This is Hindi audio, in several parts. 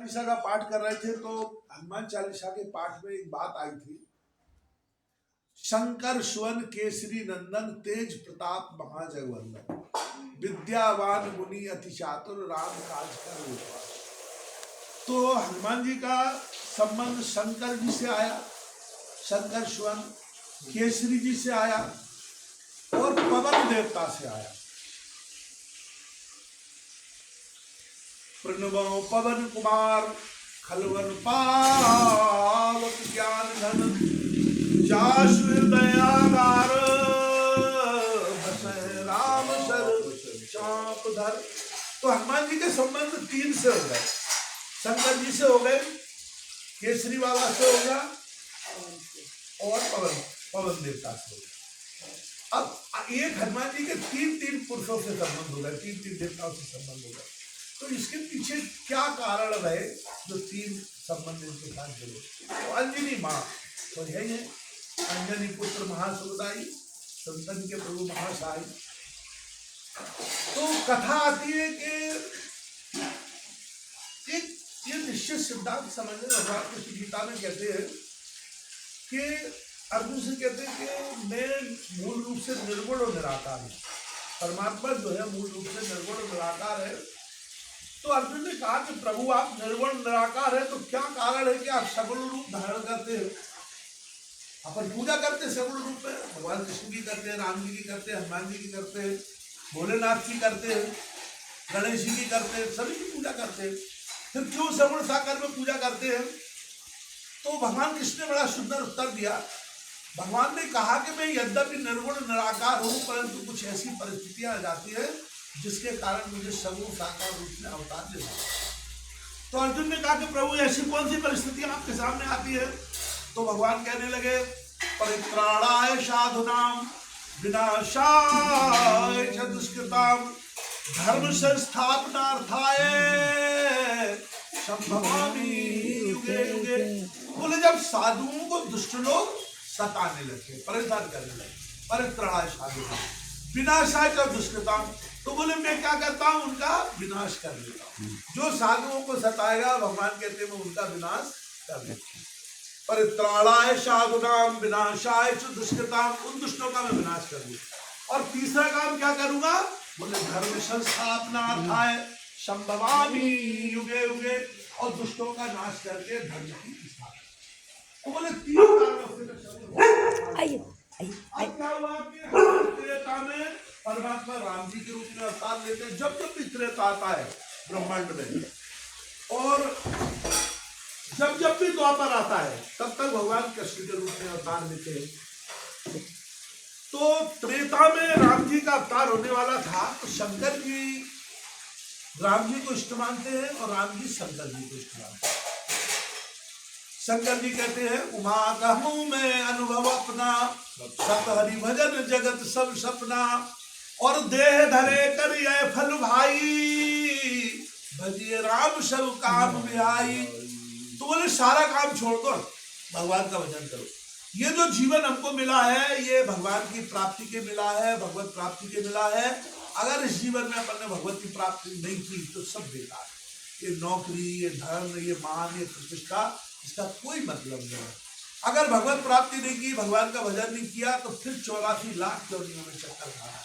चालीसा का पाठ कर रहे थे तो हनुमान चालीसा के पाठ में एक बात आई थी, शंकर सुवन केसरी नंदन तेज प्रताप महाजगवंदन विद्यावान मुनि अति चातुर राम काज कर विद्वान। तो हनुमान जी का संबंध शंकर जी से आया, शंकर सुवन केसरी जी से आया और पवन देवता से आया। प्रणवो पवन कुमार खलवन पावक ज्ञान धन जासु हृदयागार भसै राम सर चाप धर। तो हनुमान जी के संबंध तीन से हो गए, शंकर जी से हो गए, केसरी बाबा से हो गया और पवन देवता से हो गया। अब एक हनुमान जी के तीन पुरुषों से संबंध हो गए, तीन देवताओं से संबंध हो गए। तो इसके पीछे क्या कारण रहे जो तीन संबंध इनके साथ जुड़े? तो अंजनी माँ तो यही है, अंजनी पुत्र महासुखदाई संतन के प्रभु महासाई। तो कथा आती है कि एक ये निश्चित सिद्धांत समझने भगवान कृष्ण गीता में कहते हैं कि अर्जुन से कहते हैं कि मैं मूल रूप से निर्गुण और निराकार हूँ, परमात्मा जो है मूल रूप से निर्गुण और निराकार है। तो अर्जुन ने कहा कि प्रभु आप निर्गुण निराकार है तो क्या कारण है कि आप सगुण रूप धारण करते हैं? अपन पूजा करते हैं सगुण रूप में, भगवान कृष्ण की करते हैं, राम जी की करते हैं, हनुमान जी की करते हैं, भोलेनाथ की करते हैं, गणेश जी की करते हैं, सभी की पूजा करते हैं, फिर क्यों सगुण साकार में पूजा करते हैं? तो भगवान कृष्ण ने बड़ा सुंदर उत्तर दिया। भगवान ने कहा कि मैं यद्यपि निर्गुण निराकार हूँ परंतु कुछ ऐसी परिस्थितियां आ जाती है जिसके कारण मुझे सगुण साकार रूप में अवतार लेना। तो अर्जुन ने कहा कि प्रभु ऐसी कौन सी परिस्थितियां आपके सामने आती है? तो भगवान कहने लगे परित्राणाय साधुनाम विनाशाय च दुष्कृताम धर्म संस्थापनार्थाय संभवामि युगे युगे। बोले जब साधुओं को दुष्ट लोग सताने लगे, परेशान करने लगे, परित्राणाय साधुनाम विनाशाय च दुष्कृताम, तो बोले मैं क्या करता हूँ उनका विनाश कर देता हूँ। जो साधुओं को सताएगा भगवान कहते हैं मैं उनका विनाश कर देता हूँ। परित्राणाय साधुनाम विनाशाय च दुष्कृताम, उन दुष्टों का मैं विनाश कर दूंगा। और तीसरा काम क्या करूंगा? बोले धर्म संस्थापनार्थाय संभवामि युगे युगे, और दुष्टों का नाश करके धर्म की स्थापना। तो बोले तीन कारणों से क्या हुआ कि त्रेता में परमात्मा राम जी के रूप में अवतार लेते हैं, जब जब भी त्रेता आता है ब्रह्मांड में, और जब जब भी द्वापर आता है तब तक भगवान कृष्ण के रूप में अवतार लेते हैं। तो त्रेता में राम जी का अवतार होने वाला था, तो शंकर जी राम जी को इष्ट मानते हैं और राम जी शंकर जी को इष्ट मानते हैं। शंकर जी कहते हैं उमा कहूँ मैं अनुभव अपना सत हरि भजन जगत सब सपना, और देह धरे कर ये फल भाई भजिए राम सब काम बिहाई। तो बोले सारा काम छोड़ दो, भगवान का भजन करो। ये जो जीवन हमको मिला है ये भगवान की प्राप्ति के मिला है, भगवत प्राप्ति के मिला है। अगर इस जीवन में अपन ने भगवत की प्राप्ति नहीं की तो सब बेकार है। ये नौकरी, ये धन, ये मान, ये प्रतिष्ठा, इसका कोई मतलब नहीं है। अगर भगवत प्राप्ति नहीं की, भगवान का भजन नहीं किया तो फिर 84 लाख योनियों में चक्कर खाना,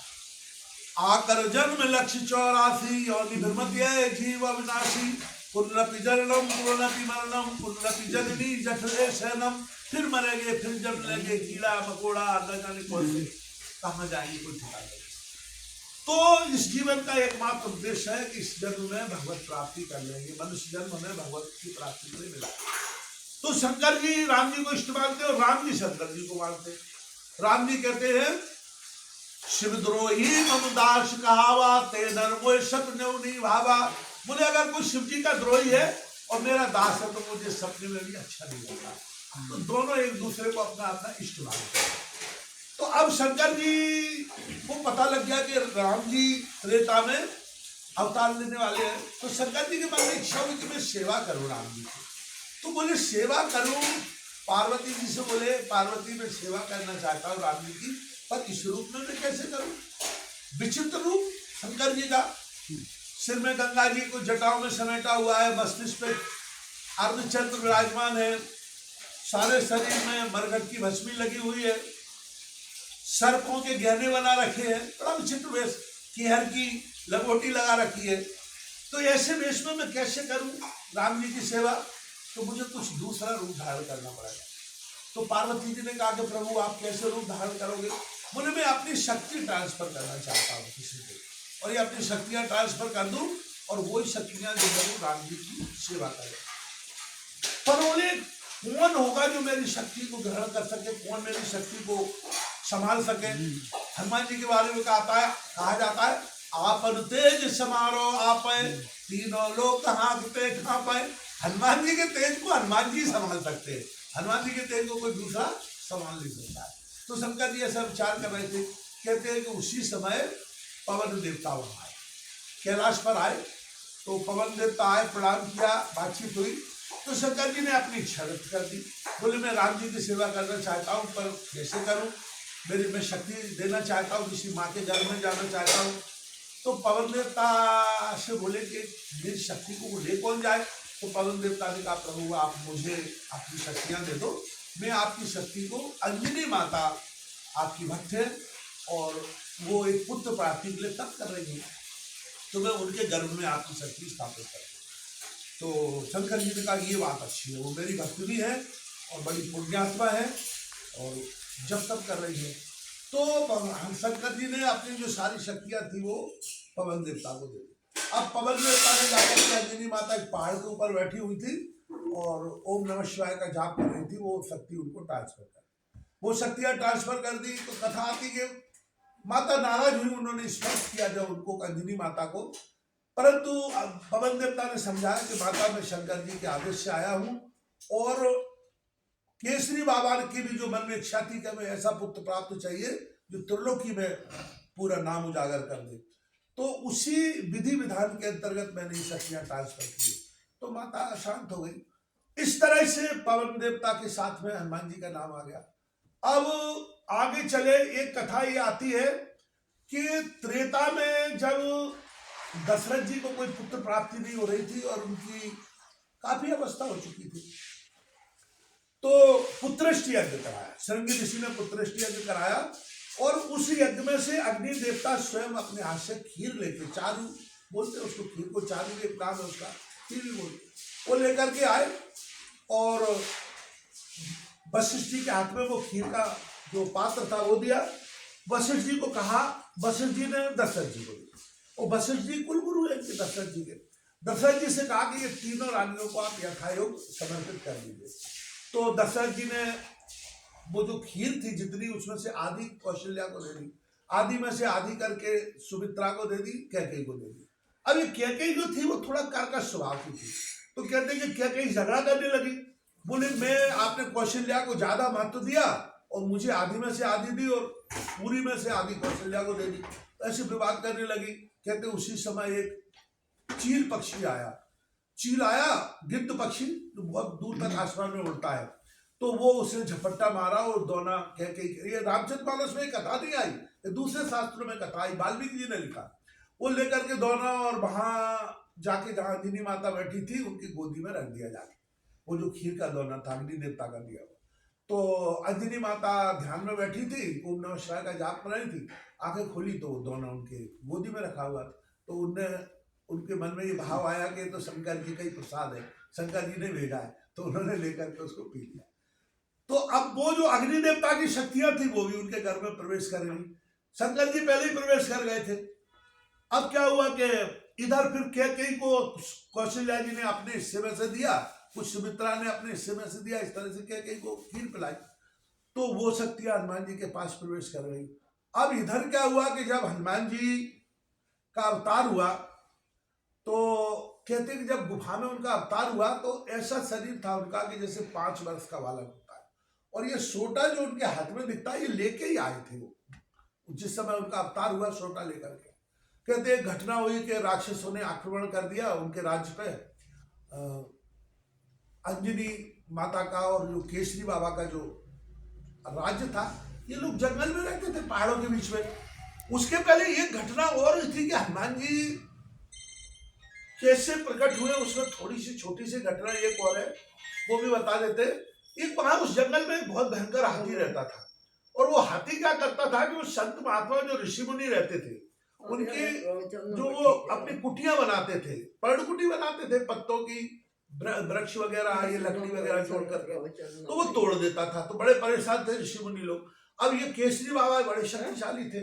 आकर जन्म लक्ष्य 84 योनि भ्रमत्य जीव अविनाशी, पुनरपि जननम पुनरपि मरणम पुनरपि जननी जठरे शयनम। फिर मरेंगे, फिर जन्म लेंगे, कीड़ा मकोड़ा न जाने कौन से कहाँ जाएंगे, कोई ठिकाना नहीं। तो इस जीवन का एकमात्र उद्देश्य है कि इस जन्म में भगवत प्राप्ति कर लेंगे, मनुष्य जन्म में भगवत की प्राप्ति नहीं मिला। तो शंकर जी राम जी को इष्ट मानते और राम जी शंकर जी को मानते। राम जी कहते हैं शिवद्रोही मम दास कहावा ते नरमोय सपने नहीं भावा। बोले अगर कोई शिव जी का द्रोही है और मेरा दास है तो मुझे सपने में भी अच्छा नहीं लगता। तो दोनों एक दूसरे को अपना अपना इष्ट मानते हैं। तो अब शंकर जी को पता लग गया कि राम जी त्रेता में अवतार लेने वाले हैं, तो शंकर जी के मन में इच्छा हुई कि मैं सेवा करूं राम जी की। तो बोले सेवा करूं, पार्वती जी से बोले पार्वती मैं सेवा करना चाहता हूँ राम जी की, पर इस रूप में मैं कैसे करूं? विचित्र रूप शंकर जी का, सिर में गंगा जी को जटाओं में समेटा हुआ है, मस्तिष्क पे अर्धचंद्र विराजमान है, सारे शरीर में मरघट की भस्मी लगी हुई है, सर्पों के गहने बना रखे हैं, बड़ा विचित्र वेश, केहर की लंगोटी लगा रखी है। तो ऐसे वेश में मैं कैसे करूं राम जी की सेवा? तो मुझे कुछ दूसरा रूप धारण करना पड़ेगा। तो पार्वती जी ने कहा कि प्रभु आप कैसे रूप धारण करोगे? बोले मैं अपनी शक्ति ट्रांसफर करना चाहता हूँ किसी को, और ये अपनी शक्तियां ट्रांसफर कर दूं और वही शक्तियां जो है राम जी की सेवा करें। पर बोले कौन होगा जो मेरी शक्ति को ग्रहण कर सके, कौन मेरी शक्ति को संभाल सके? हनुमान जी के बारे में कहा जाता है आपन तेज समारो आप तीनों लोग कहाँ पाए। हनुमान जी के तेज को हनुमान जी संभाल सकते हैं, हनुमान जी के तेज को कोई दूसरा संभाल नहीं सकता है। तो शंकर जी ऐसा विचार कर रहे थे, कहते हैं कि उसी समय पवन देवता वहां आए, कैलाश पर आए। तो पवन देवता आए, प्रणाम किया, बातचीत हुई। तो शंकर जी ने अपनी इच्छा व्यक्त कर दी, बोले मैं राम जी की सेवा करना चाहता हूँ, पर कैसे करूँ? मैं शक्ति देना चाहता हूँ, किसी माँ के घर में जाना चाहता हूँ। तो पवन देवता से बोले कि मेरी शक्ति को ले कौन जाए? तो पवन देवता ने कहा प्रभु आप मुझे अपनी शक्तियाँ दे दो, मैं आपकी शक्ति को, अंजनी माता आपकी भक्त है और वो एक पुत्र प्राप्ति के लिए तप कर रही है, तो मैं उनके गर्भ में आपकी शक्ति स्थापित कर दूँ। तो शंकर जी ने कहा ये बात अच्छी है, वो मेरी भक्त भी है और बड़ी पुण्यात्मा है और जब तब कर रही है। तो शंकर जी ने अपनी जो सारी शक्तियां थी वो पवन देवता को दे दी। अब पवन देवता ने जाकर के अंजनी माता एक पहाड़ के ऊपर बैठी हुई थी और ओम नमः शिवाय का जाप कर रही थी, वो शक्ति उनको ट्रांसफर कर, वो शक्तियां ट्रांसफर कर दी। तो कथा आती कि माता नाराज हुई, उन्होंने स्पर्श किया जब उनको अंजनी माता को, परंतु पवन देवता ने समझाया कि माता मैं शंकर जी के आदेश से आया हूँ और केसरी बाबा की भी जो मन में इच्छा थी कि हमें ऐसा पुत्र प्राप्त चाहिए जो त्रिलोकी में पूरा नाम उजागर कर दे, तो उसी विधि विधान के अंतर्गत मैंने ये शक्तियां ट्रांसफर की। तो माता शांत हो गई। इस तरह से पवन देवता के साथ में हनुमान जी का नाम आ गया। अब आगे चले, एक कथा ये आती है कि त्रेता में जब दशरथ जी को कोई पुत्र प्राप्ति नहीं हो रही थी और उनकी काफी अवस्था हो चुकी थी, तो पुत्रष्टि यज्ञ कराया, शृंगी ऋषि ने पुत्रष्टि यज्ञ कराया और उस यज्ञ में से अग्नि देवता स्वयं अपने हाथ से खीर लेके, चारू बोलते उसको, खीर को चारू एक नाम है उसका, खीर भी बोलते, वो लेकर के आए और वशिष्ठ जी के हाथ में वो खीर का जो पात्र था वो दिया। वशिष्ठ जी को कहा, वशिष्ठ जी ने दशरथ जी को दिया और वशिष्ठ जी कुलगुरु है दशरथ जी के। दशरथ जी से कहा कि ये तीनों रानियों को आप यथायोग समर्पित कर दीजिए। तो दशरथ जी ने वो जो खीर थी जितनी, उसमें से आधी कौशल्या को दे दी, आधी में से आधी करके सुमित्रा को दे दी, कैकेयी को दे दी। अब ये कैकेयी जो थी वो थोड़ा कर्कश स्वभाव की थी, तो कहते हैं कि कैकेयी झगड़ा करने लगी, बोले मैं आपने कौशल्या को ज्यादा महत्व दिया और मुझे आधी में से आधी दी और पूरी में से आधी कौशल्या को दे दी, ऐसे विवाद करने लगी। कहते उसी समय एक चील पक्षी आया, चील आया, गिद्ध पक्षी जो बहुत दूर तक आसमान में उड़ता है, तो वो उसे झपट्टा मारा और दोना कैकेयी, ये रामचरितमानस में कथा नहीं आई, ये दूसरे शास्त्रों में कथा आई, वाल्मीकि जी ने लिखा, वो लेकर के दोना और वहां जाके जहां अंजनी माता बैठी थी उनकी गोदी में रख दिया जाके, वो जो खीर का दोना था अग्नि देवता का दिया हुआ। तो अंजनी माता ध्यान में बैठी थी, ओम नमः शिवाय का जाप कर रही थी, आंखें खोली तो दोना उनके गोदी में रखा हुआ था। तो उनके मन में ये भाव आया कि तो शंकर जी का ही प्रसाद है, शंकर जी ने भेजा है, तो उन्होंने लेकर के उसको पी लिया। तो अब वो जो अग्नि देवता की शक्तियां थी वो भी उनके घर में प्रवेश कर गई। शंकर जी पहले ही प्रवेश कर गए थे। अब क्या हुआ कि इधर फिर कैकेयी को कौशल्या जी ने अपने हिस्से में से दिया, कुछ सुमित्रा ने अपने हिस्से में से दिया, इस तरह से कैकेयी को खीर पिलाई, तो वो शक्तियां हनुमान जी के पास प्रवेश कर गई। अब इधर क्या हुआ कि जब हनुमान जी का अवतार हुआ, तो कहते कि जब गुफा में उनका अवतार हुआ तो ऐसा शरीर था उनका कि जैसे 5 वर्ष का बालक होता है, और ये सोटा जो उनके हाथ में दिखता है ये लेके ही आए थे वो, जिस समय उनका अवतार हुआ सोटा लेकर के। कहते एक घटना हुई कि राक्षसों ने आक्रमण कर दिया उनके राज्य पे, अंजनी माता का और जो केसरी बाबा का जो राज्य था, ये लोग जंगल में रहते थे पहाड़ों के बीच में। उसके पहले ये घटना और थी कि हनुमान जी कैसे प्रकट हुए उसमें थोड़ी सी छोटी सी घटना एक और है, वो भी बता देते। एक वहां उस जंगल में एक बहुत भयंकर हाथी रहता था, और वो हाथी क्या करता था कि वो संत महात्मा जो ऋषि मुनि रहते थे उनकी जो वो अपनी कुटियां बनाते थे, पर्णकुटी बनाते थे पत्तों की, वृक्ष वगैरह ये लकड़ी वगैरह जोड़ करके, तो वो तोड़ देता था। तो बड़े परेशान थे ऋषि मुनि लोग। अब ये केसरी बाबा बड़े शक्तिशाली थे,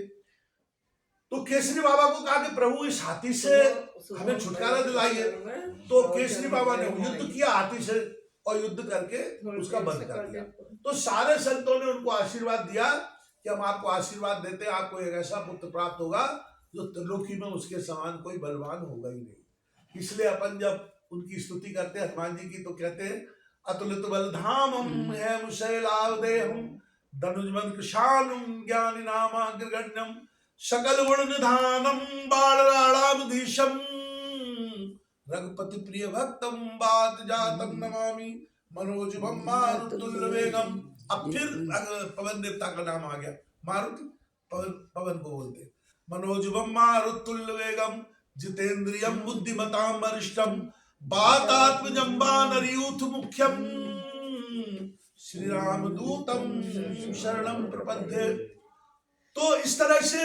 तो केसरी बाबा को कहा कि प्रभु इस हाथी से हमें छुटकारा दिलाइए। तो केसरी बाबा ने युद्ध किया हाथी से, और युद्ध करके उसका बंद कर दिया। तो सारे संतों ने उनको आशीर्वाद दिया कि हम आपको आशीर्वाद देते हैं, आपको एक ऐसा पुत्र प्राप्त होगा जो त्रिलोकी में उसके समान कोई बलवान होगा ही नहीं। इसलिए अपन जब उनकी स्तुति करते हैं हनुमान जी की, तो कहते हैं अतुलित बलधामम है शैलावदेहम धनुजमन कृशानुम ज्ञानी नामाग्रगण्यम सकल गुण निधानम बालराणामधीशम रघुपति प्रिय भक्तम बात जातम नमामि मनोजवम मारुतुल्य वेगम। अब फिर पवन देवता का नाम आ गया, मारुति पवन को बोलते। मनोजवम मारुतुल्य वेगम जितेंद्रियम बुद्धिमताम वरिष्ठम वातात्मजं वानरयूथ मुख्यम श्री राम दूतम शरणम प्रपद्ये। तो इस तरह से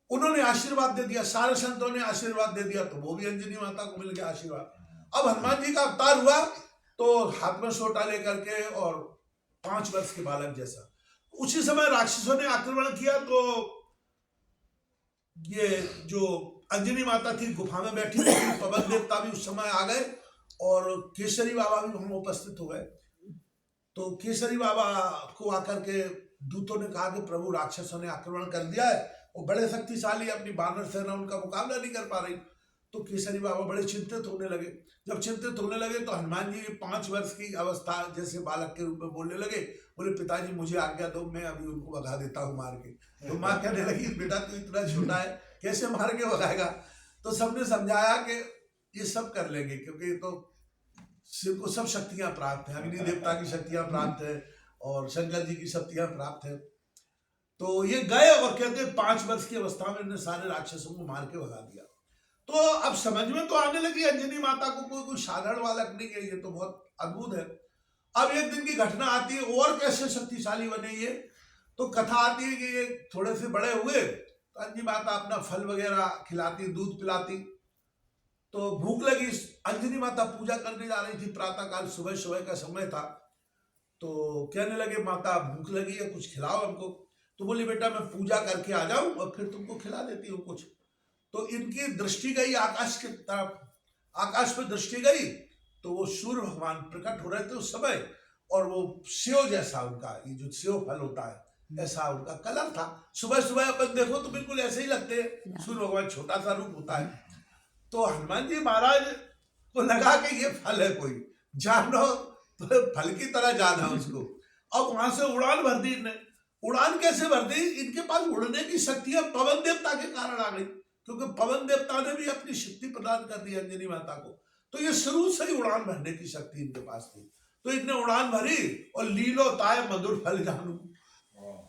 उन्होंने आशीर्वाद दे दिया, सारे संतों ने आशीर्वाद दे दिया, तो वो भी अंजनी माता को मिल गया आशीर्वाद। अब हनुमान जी का अवतार हुआ तो हाथ में सोटा लेकर के, और 5 वर्ष के बालक जैसा। उसी समय राक्षसों ने आक्रमण किया, तो ये जो अंजनी माता थी गुफा में बैठी थी, पवन देवता भी उस समय आ गए, और केसरी बाबा भी वहां उपस्थित हो गए। तो केसरी बाबा को आकर के दूतों ने कहा कि प्रभु राक्षसों ने आक्रमण कर दिया है, वो बड़े शक्तिशाली, अपनी वानर सेना उनका मुकाबला नहीं कर पा रही। तो केसरी बाबा बड़े चिंतित होने लगे। जब चिंतित होने लगे तो हनुमान जी 5 वर्ष की अवस्था जैसे बालक के रूप में बोलने लगे, बोले पिताजी मुझे आज्ञा दो, मैं अभी उनको भगा देता हूँ मार के। तो माँ कहने लगी बेटा तू इतना छोटा है, कैसे मार के भगाएगा। तो सबने समझाया कि ये सब कर लेंगे, क्योंकि तो शिव को सब शक्तियां प्राप्त है, अग्नि देवता की शक्तियां प्राप्त है और शंकर जी की शक्तियां प्राप्त है। तो ये गए और कहते 5 वर्ष की अवस्था में इन्हें सारे राक्षसों को मार के भगा दिया। तो अब समझ में तो आने लगी अंजनी माता को कोई साधारण बालक नहीं है, ये तो बहुत अद्भुत है। अब एक दिन की घटना आती है, और कैसे शक्तिशाली बने ये। तो कथा आती है कि ये थोड़े से बड़े हुए तो अंजनी माता अपना फल वगैरह खिलाती, दूध पिलाती। तो भूख लगी, अंजनी माता पूजा करने जा रही थी, प्रातः काल सुबह सुबह का समय था। तो कहने लगे माता भूख लगी है, कुछ खिलाओ हमको। तो बोली बेटा मैं पूजा करके आ जाऊं और फिर तुमको खिला देती हूँ कुछ। तो इनकी दृष्टि गई आकाश की तरफ, आकाश पे दृष्टि गई तो वो सूर्य भगवान प्रकट हो रहे थे उस समय, और वो सेव जैसा उनका, ये जो सेव फल होता है ऐसा उनका कलर था। सुबह सुबह अपन देखो तो बिल्कुल ऐसे ही लगते हैं, सूर्य भगवान छोटा सा रूप होता है। तो हनुमान जी महाराज को लगा कि ये फल है कोई, जानो तो फल की तरह जाना उसको। अब वहां से उड़ान भर दी इनने। उड़ान कैसे भर दी, इनके पास उड़ने की शक्तियां पवन देवता के कारण आ गई, क्योंकि पवन देवता ने भी अपनी शक्ति प्रदान कर दी अंजनी माता को। तो ये शुरू से ही उड़ान भरने की शक्ति इनके पास थी। तो इतने उड़ान भरी और लीलो ताय मधुर फल जानू,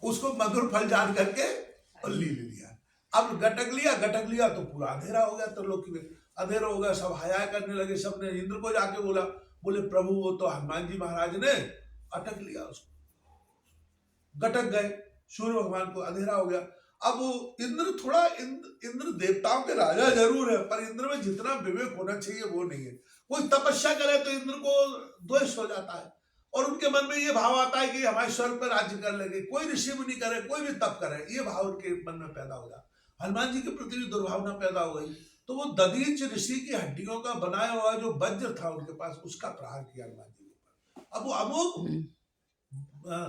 उसको मधुर फल जान करके और ली लिया। अब गटक लिया तो पूरा अंधेरा हो गया, तो लोग अंधेरा हो गया, सब हाया करने लगे। सबने इंद्र को जाके बोला, बोले प्रभु वो तो हनुमान जी महाराज ने अटक लिया उसको, गटक गए, सूर्य भगवान को अंधेरा हो गया। अब वो इंद्र थोड़ा इंद्र देवताओं के राजा जरूर है, पर इंद्र में जितना विवेक होना चाहिए वो नहीं है। कोई तपस्या करे तो इंद्र को द्वेष हो जाता है, और उनके मन में ये भाव आता है कि हमारे स्वर्ग पर राज्य कर लेंगे। कोई ऋषि मुनि करे, कोई भी तप करे, ये भाव उनके मन में पैदा हो जाता। हनुमान जी के प्रति भी दुर्भावना पैदा हो गई। तो वो दधीच ऋषि की हड्डियों का बनाया हुआ जो वज्र था उनके पास, उसका प्रहार किया हनुमान जी के ऊपर। अब वो अमोघ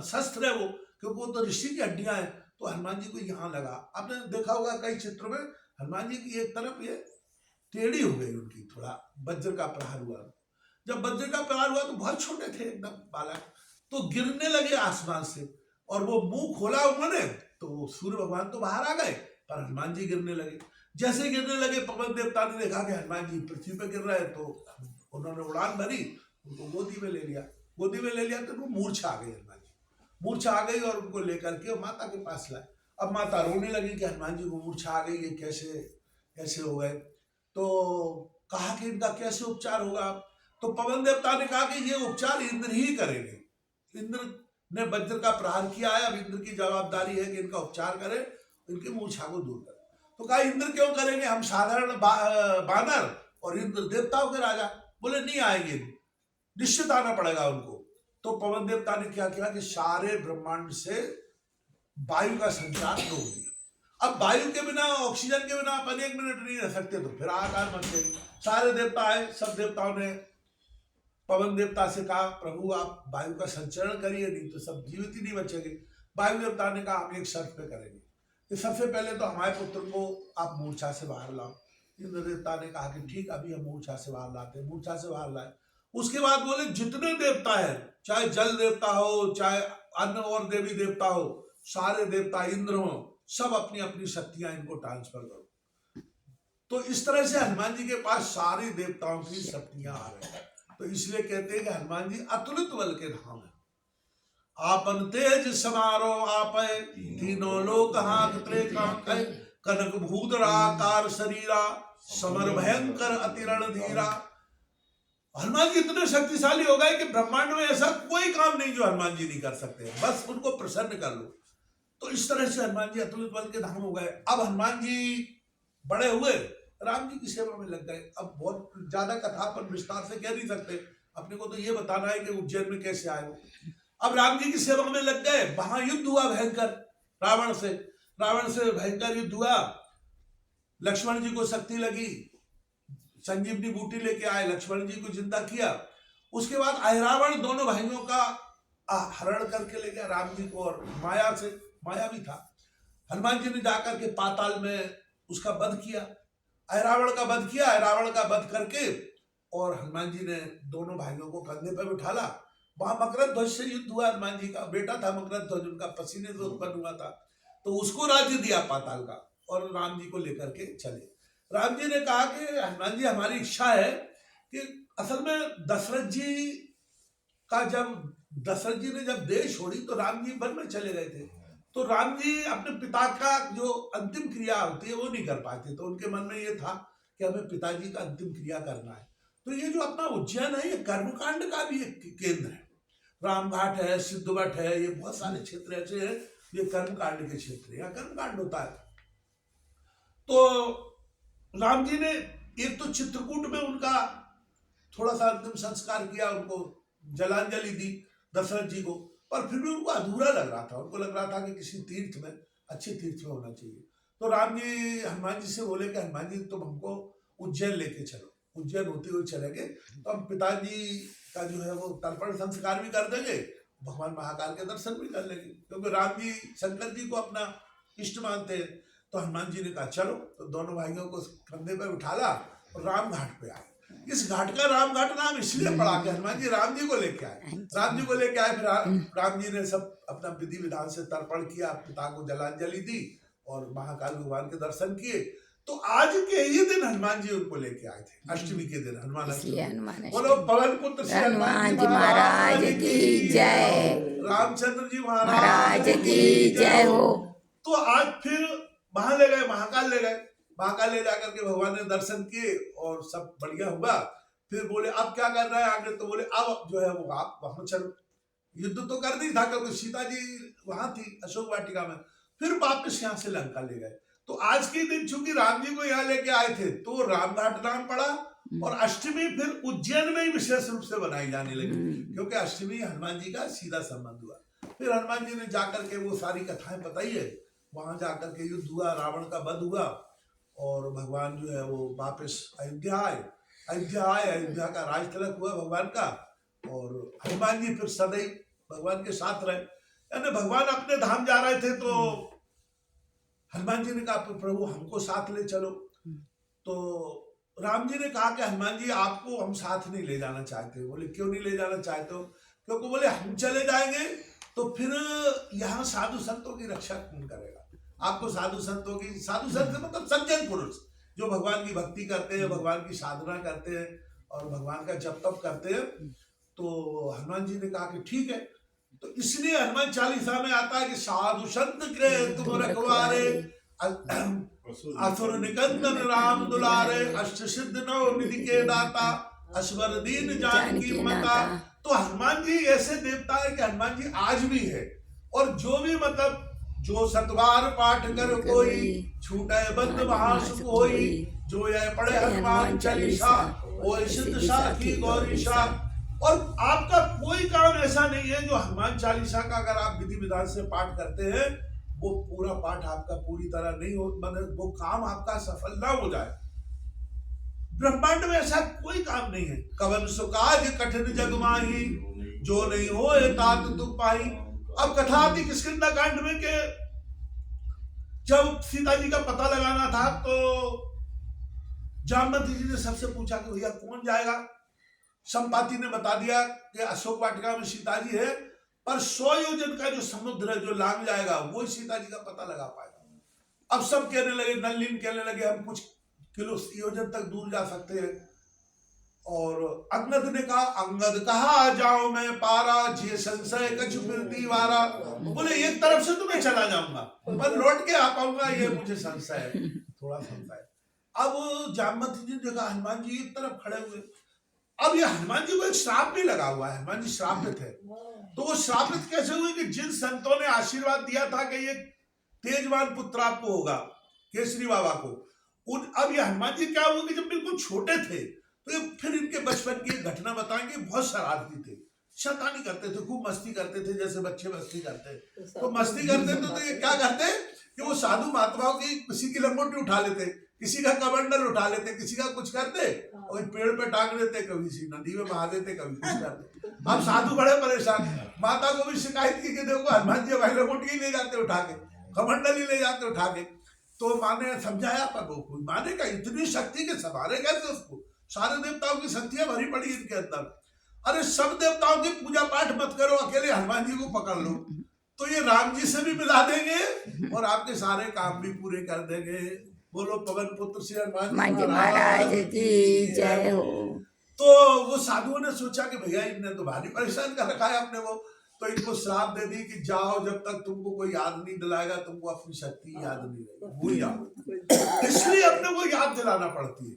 शस्त्र है वो, क्योंकि वो तो ऋषि की हड्डियां हैं। तो हनुमान जी को यहाँ लगा। आपने देखा होगा कई चित्रों में हनुमान जी की एक तरफ ये टेढ़ी हो गई उनकी, थोड़ा वज्र का प्रहार हुआ। जब वज्र का प्रहार हुआ तो बहुत छोटे थे एकदम बालक, तो गिरने लगे आसमान से, और वो मुंह खोला उन्होंने तो सूर्य भगवान तो बाहर आ गए, पर हनुमान जी गिरने लगे। जैसे गिरने लगे पवन देवता ने देखा कि हनुमान जी पृथ्वी पे गिर रहे हैं, तो उन्होंने उड़ान भरी, उनको गोदी में ले लिया। गोदी में ले लिया तो वो मूर्छा आ गई, हनुमान जी मूर्छा आ गई, और उनको लेकर के माता के पास लाए। अब माता रोने लगी कि हनुमान जी को मूर्छा आ गई, ये कैसे हो गए। तो कहा कि इनका कैसे उपचार होगा। तो पवन देवता ने कहा कि ये उपचार इंद्र ही करेंगे। इंद्र ने वज्र का प्रहार किया है, अब इंद्र की जवाबदारी है कि इनका उपचार करें, इनकी मूर्छा को दूर करें। तो कहा इंद्र क्यों करेंगे, हम साधारण बानर और इंद्र देवताओं के राजा। बोले नहीं आएंगे, निश्चित आना पड़ेगा उनको। तो पवन देवता ने क्या किया कि सारे ब्रह्मांड से वायु का संचार रोक दिया। अब वायु के बिना, ऑक्सीजन के बिना अपन 1 मिनट नहीं रह सकते, तो फिर आकार मच गई। सारे देवता आए, सब देवताओं ने पवन देवता से कहा प्रभु आप वायु का संचरण करिए, नहीं तो सब जीवित ही नहीं बचेंगे। वायु देवता ने कहा हम एक शर्त पे करेंगे कि सबसे पहले तो हमारे पुत्र को आप मूर्छा से बाहर लाओ। इंद्र देवता ने कहा कि ठीक, अभी हम मूर्छा से बाहर लाते हैं। मूर्छा से बाहर लाए। उसके बाद बोले जितने देवता है, चाहे जल देवता हो, चाहे अन्य और देवी देवता हो, सारे देवता इंद्र हो, सब अपनी अपनी शक्तियां इनको ट्रांसफर करो। तो इस तरह से हनुमान जी के पास सारी देवताओं की शक्तियां आ रही है। तो इसलिए कहते हैं कि हनुमान जी अतुलित बल के धाम है। आपन तेज समारो आपै, तीनों लोक हांकते कांपै, कनक भूधरा कार शरीरा, समर भयंकर अतिरण धीरा। हनुमान जी इतने शक्तिशाली हो गए कि ब्रह्मांड में ऐसा कोई काम नहीं जो हनुमान जी नहीं कर सकते, बस उनको प्रसन्न कर लो। तो इस तरह से हनुमान जी अतुलित बल के धाम हो गए। अब हनुमान जी बड़े हुए, राम जी की सेवा में लग गए। अब बहुत ज्यादा कथा पर विस्तार से कह नहीं सकते, अपने को तो ये बताना है कि उज्जैन में कैसे आए वो। अब राम जी की सेवा में लग गए। वहां युद्ध हुआ भयंकर रावण से। रावण से भयंकर युद्ध हुआ। लक्ष्मण जी को शक्ति लगी, संजीवनी बूटी लेके आए, लक्ष्मण जी को जिंदा किया। उसके बाद अहिरावण दोनों भाइयों का हरण करके ले गया राम जी को, और माया से, माया भी था। हनुमान जी ने जाकर के पाताल में उसका वध किया, अहिरावण का वध किया। अहिरावण का वध करके और हनुमान जी ने दोनों भाइयों को कंधे पर बिठाला। वहां मकरध्वज से युद्ध हुआ। हनुमान जी का बेटा था मकरध्वज, उनका पसीने से उत्पन्न हुआ था, तो उसको राज्य दिया पाताल का, और राम जी को लेकर के चले। राम जी ने कहा कि हनुमान जी हमारी इच्छा है कि असल में दशरथ जी ने जब देश छोड़ी तो राम जी वन में चले गए थे। तो राम जी अपने पिता का जो अंतिम क्रिया होती है वो नहीं कर पाते, तो उनके मन में ये था कि हमें पिताजी का अंतिम क्रिया करना है। तो ये जो अपना उज्जैन है, ये कर्मकांड का भी एक केंद्र है। रामघाट है, सिद्धवट है, ये बहुत सारे क्षेत्र ऐसे हैं, ये कर्मकांड के क्षेत्र है, यहाँ कर्मकांड होता है। तो राम जी ने एक तो चित्रकूट में उनका थोड़ा सा अंतिम संस्कार किया, उनको जलांजलि दी दशरथ जी को, पर फिर भी उनको अधूरा लग रहा था। उनको लग रहा था कि किसी तीर्थ में, अच्छे तीर्थ में होना चाहिए। तो राम जी हनुमान जी से बोले कि हनुमान जी तुम हमको उज्जैन लेके चलो, उज्जैन होते हुए चलेंगे तो हम पिताजी का जो है वो तर्पण संस्कार भी कर देंगे, भगवान महाकाल के दर्शन भी कर लेंगे, क्योंकि राम जी शंकर जी को अपना इष्ट मानते हैं। तो हनुमान जी ने कहा चलो। तो दोनों भाइयों को कंधे पर उठाला और राम घाट पे आए। इस घाट का राम घाट नाम इसलिए पड़ा कि हनुमान जी राम जी को लेके आए। राम जी को लेके आए, फिर राम जी ने सब अपना विधि विधान से तर्पण किया, पिता को जलांजलि दी और महाकाल भगवान के दर्शन किए। तो आज के ही दिन हनुमान जी उनको लेके आए थे, अष्टमी के दिन हनुमान अष्टमी। बोलो पवन पुत्र श्री हनुमान जी महाराज की जय, रामचंद्र जी महाराज की जय हो। तो आज फिर वहां ले गए, महाकाल ले गए। महाकाल ले जाकर के भगवान ने दर्शन किए और सब बढ़िया हुआ। फिर बोले अब क्या कर रहा है आगे, तो बोले अब जो है वो आप वहां चलो। युद्ध तो कर नहीं था क्योंकि सीता जी वहां थी अशोक वाटिका में। फिर वापस यहाँ से लंका ले गए। तो आज के दिन चूंकि राम जी को यहाँ लेके आए थे तो रामघाट नाम पड़ा, और अष्टमी फिर उज्जैन में ही विशेष रूप से बनाई जाने लगी, क्योंकि अष्टमी हनुमान जी का सीधा संबंध हुआ। फिर हनुमान जी ने जाकर के वो सारी कथाएं बताई है, वहां जाकर के युद्ध हुआ, रावण का वध हुआ, और भगवान जो है वो वापस अयोध्या आए। अयोध्या का राज तिलक हुआ भगवान का, और हनुमान जी फिर सदैव भगवान के साथ रहे। यानी भगवान अपने धाम जा रहे थे तो हनुमान जी ने कहा प्रभु हमको साथ ले चलो। तो राम जी ने कहा कि हनुमान जी आपको हम साथ नहीं ले जाना चाहते। बोले क्यों नहीं ले जाना चाहते हो? क्योंकि बोले हम चले जाएंगे तो फिर यहाँ साधु संतों की रक्षा कौन करेगा? आपको साधु संत मतलब सज्जन पुरुष जो भगवान की भक्ति करते हैं, भगवान की साधना करते हैं और भगवान का जप तप करते हैं। तो हनुमान जी ने कहा कि ठीक है। तो इसलिए हनुमान चालीसा में आता है कि साधु संत के तुम रखवारे, असुर निकंदन राम दुलारे, अष्ट सिद्ध नौ निधि के दाता, असवर दीन जानकी माता। तो हनुमान जी ऐसे देवता है कि हनुमान जी आज भी है। और जो भी मतलब जो सतबार पाठ कर कोई, छूटे बंद महासुख होई, जो यह पढ़े हनुमान चालीसा, वो सिद्ध साखी गौरीशा। और आपका कोई काम ऐसा नहीं है जो हनुमान चालीसा का अगर आप विधि विधान से पाठ करते हैं, वो पूरा पाठ आपका पूरी तरह नहीं हो, मतलब वो काम आपका सफल ना हो जाए। ब्रह्मांड में ऐसा कोई काम नहीं है। कवन सुकाज कठिन जग माही, जो नहीं हो तात तुम पाही। अब कथा आती किष्किंधा कांड में कि जब सीता जी का पता लगाना था तो जामवंत जी ने सबसे पूछा कि भैया कौन जाएगा। संपाति ने बता दिया कि अशोक वाटिका में सीता जी है, पर 100 योजन का जो समुद्र है जो लांग जाएगा वो सीता जी का पता लगा पाएगा। अब सब कहने लगे, नलिन कहने लगे हम कुछ किलो योजन तक दूर जा सकते हैं। और अंगद ने कहा, अंगद कहा जाओ मैं पारा, जे संशय कछु फिरती वारा। बोले एक तरफ से तो मैं चला जाऊंगा पर लौट के आ पाऊंगा ये मुझे संशय है, थोड़ा संशय। अब जामवंत जी ने देखा हनुमान जी एक तरफ खड़े हुए। अब ये हनुमान जी को एक श्राप भी लगा हुआ है, हनुमान जी श्रापित है। तो वो श्रापित कैसे हुए कि जिन संतों ने आशीर्वाद दिया था कि ये तेजवान पुत्र आपको होगा, केसरी बाबा को, अब ये हनुमान जी क्या हुआ कि जब बिल्कुल छोटे थे तो ये फिर इनके बचपन की घटना बताएंगे। बहुत शरारती थे, शैतानी करते थे, खूब मस्ती करते थे, जैसे बच्चे मस्ती करते। तो मस्ती करते थे तो ये क्या करते कि वो साधु महात्माओं की किसी की लंगोटी उठा लेते, किसी का कमंडल उठा लेते, किसी का कुछ करते और पेड़ पे टांग देते, कभी सी नदी में बहा देते, कभी कुछ करते। अब साधु बड़े परेशान, माता को भी शिकायत की कि देखो हनुमान जी भाई लंगोटी ही ले जाते उठा के, कमंडल ही ले जाते उठा के। तो माँ ने समझाया पर वो कोई माने का, इतनी शक्ति के सवारे कैसे उसको, सारे देवताओं की शक्तियां भरी पड़ी इनके अंदर। अरे सब देवताओं की पूजा पाठ मत करो, अकेले हनुमान जी को पकड़ लो तो ये राम जी से भी मिला देंगे और आपके सारे काम भी पूरे कर देंगे। बोलो पवन पुत्र श्री हनुमान जी महाराज की जय हो। तो वो साधुओं ने सोचा कि भैया इनने तो भारी परेशान कर रखा है अपने को, तो इनको श्राप दे दी कि जाओ जब तक तुमको कोई याद नहीं दिलाएगा तुमको अपनी शक्ति याद नहीं रहेगी, भूल जाओ। इसलिए अपने को याद दिलाना पड़ती है।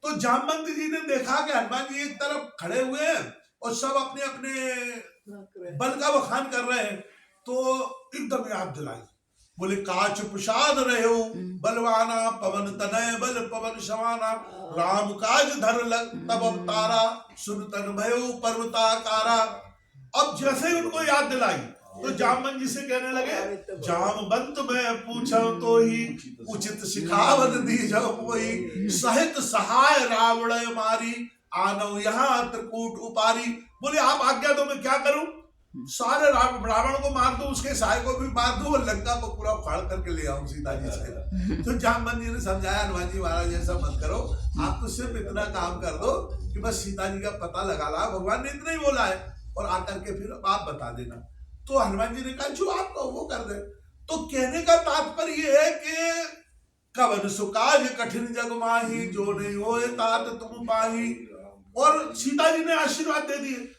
तो जामवंत जी ने देखा कि हनुमान जी एक तरफ खड़े हुए हैं और सब अपने अपने बल का बखान कर रहे हैं, तो एकदम याद दिलाई। बोले काच प्रसाद रहे हो बलवाना, पवन तनय बल पवन समाना, राम काज धर लग तब अवतारा, सुन तन भयो पर्वताकारा। अब जैसे ही उनको याद दिलाई तो जामवंत जी से कहने लगे, जामवंत मैं पूछो तो ही, उचित सिखावत दी जब कोई, सहित सहाय रावण मारी, आनो यहाँ त्रिकूट उपारी। बोले आप आज्ञा दो मैं क्या करूं, सारे रावण को मार दूं, उसके सहाय को भी मार दूं और लंका को पूरा उखाड़ करके ले आऊं सीता जी से। तो जामवंत जी ने समझाया, हनुमान जी महाराज ऐसा मत करो, आप तो सिर्फ इतना काम कर दो कि बस सीता जी का पता लगा ला, भगवान ने इतना ही बोला है, और आकर के फिर आप बता देना। तो हनुमान जी ने कहा जो आप कहो वो कर दे। तो कहने का तात्पर्य ये है कि कवन सुकाज कठिन जग माही, जो नहीं होए तात तुम पाही। और सीता जी ने आशीर्वाद दे दिए।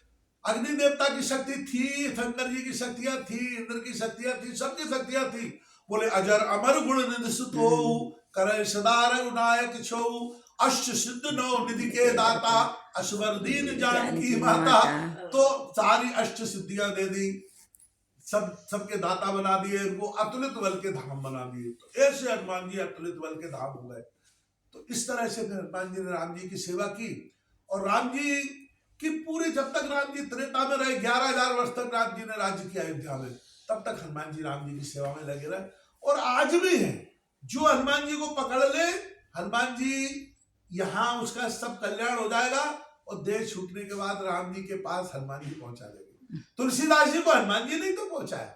अग्नि देवता की शक्ति थी, शंकर जी की शक्तियां थी, इंद्र की शक्तियां थी, सबकी शक्तियां थी। बोले अजर अमर गुण निधि सुत हो, करे सदा रघुनायक छो, अष्ट सिद्ध नौ निधि के दाता, असवर दीन जानकी माता। तो सारी अष्ट सिद्धियां दे दी, सबके दाता बना दिए, इनको अतुलित बल के धाम बना दिए। तो ऐसे हनुमान जी अतुलित बल के धाम हो गए। तो इस तरह से फिर हनुमान जी ने राम जी की सेवा की। और राम जी की पूरी, जब तक राम जी त्रेता में रहे, 11,000 वर्ष तक राम जी ने राज्य किया अयोध्या में, तब तक हनुमान जी राम जी की सेवा में लगे रहे। और आज भी है, जो हनुमान जी को पकड़ ले, हनुमान जी यहाँ उसका सब कल्याण हो जाएगा। और देश छूटने के बाद राम जी के पास हनुमान जी पहुंचा देंगे। तुलसीदास जी को हनुमान जी नहीं तो पहुंचाया,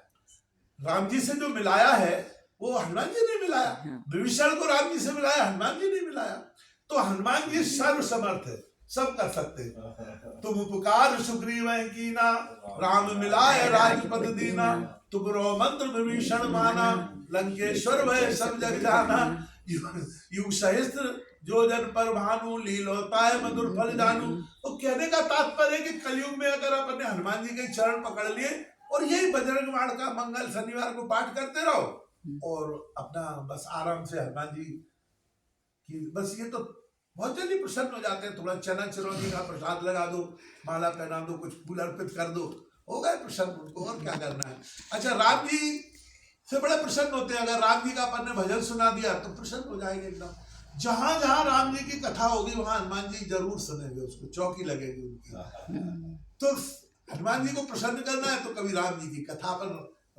राम जी से जो मिलाया है वो हनुमान जी ने मिलाया। विभीषण को राम जी से मिलाया, हनुमान जी ने मिलाया। तो हनुमान जी सर्व समर्थ है, सब कर सकते हैं। तुम पुकार सुग्रीव कीना, राम मिलाए राजपद दीना, तुमरो मंत्र विभीषण माना, लंकेश्वर भय सब जग जाना, युग सहस्त्र जो जन पर भानु, लीलोताय मधुर फल जानू। तो कहने का तात्पर्य है कि कलयुग में अगर अपने हनुमान जी के चरण पकड़ लिए और यही बजरंग बाण का मंगल शनिवार को पाठ करते रहो, और अपना बस आराम से हनुमान जी की बस ये तो बहुत जल्दी प्रसन्न हो जाते हैं। थोड़ा चना चिरौंजी का प्रसाद लगा दो, माला पहना दो, कुछ फूल अर्पित कर दो, हो गए प्रसन्न उनको, और क्या करना है। अच्छा, राम जी से बड़े प्रसन्न होते हैं। अगर राम जी का अपन ने भजन सुना दिया तो प्रसन्न हो जाएंगे एकदम। जहां जहां राम जी की कथा होगी वहां हनुमान जी जरूर सुनेंगे, उसको चौकी लगेगी उनकी। तो हनुमान जी को प्रसन्न करना है तो कभी राम जी की कथा पर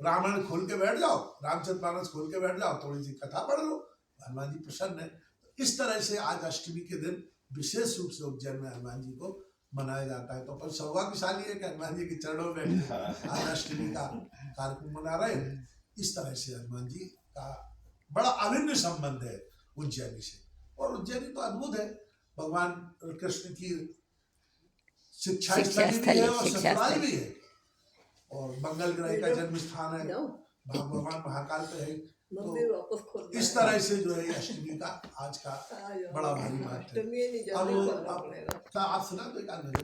रामायण खोल के बैठ जाओ, रामचरितमानस खोल के बैठ जाओ, थोड़ी सी कथा पढ़ लो, हनुमान जी प्रसन्न है। तो इस तरह से आज अष्टमी के दिन विशेष रूप से उज्जैन में हनुमान जी को मनाया जाता है। तो अपन सौभाग्यशाली है कि हनुमान जी के चरणों में आज अष्टमी का कार्यक्रम मना रहे हैं। इस तरह से हनुमान जी का बड़ा अभिन्न संबंध है उज्जैनी से। और उज्जैनी तो अद्भुत है, भगवान कृष्ण की शिक्षा स्थली भी है और ससुराल भी है, और मंगल ग्रह का जन्म स्थान है, भगवान महाकाल पे है। तो इस तरह से जो है अष्टमी का आज का बड़ा भारी बात है। अब आप सुना तो एक आध नजर